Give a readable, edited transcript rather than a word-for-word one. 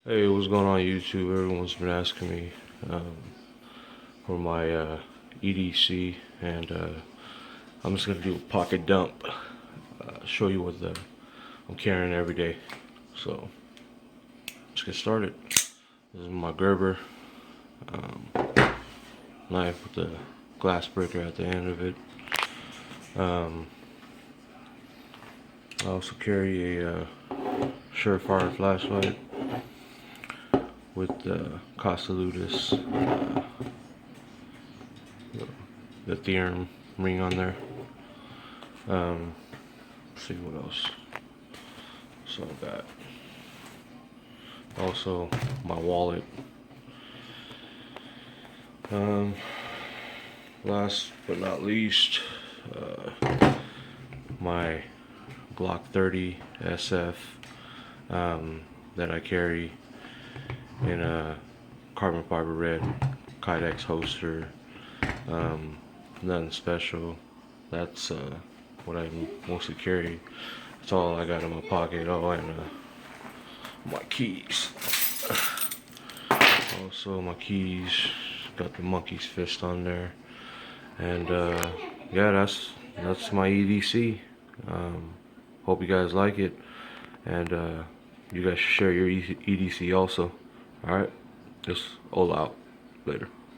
Hey, what's going on YouTube? Everyone's been asking me for my EDC, and I'm just gonna do a pocket dump. Show you what I'm carrying every day. So let's get started. This is my Gerber knife with the glass breaker at the end of it. I also carry a Surefire flashlight with the Costaludis, the theorem ring on there. Let's see what else. So I got also my wallet. Last but not least, my Glock 30 SF that I carry in a carbon fiber red Kydex holster. Nothing special. That's what I mostly carry. That's all I got in my pocket. Oh, and my keys. Also my keys, got the monkey's fist on there. And yeah, that's my EDC. Hope you guys like it, and you guys should share your EDC also. Alright, just all out. Later.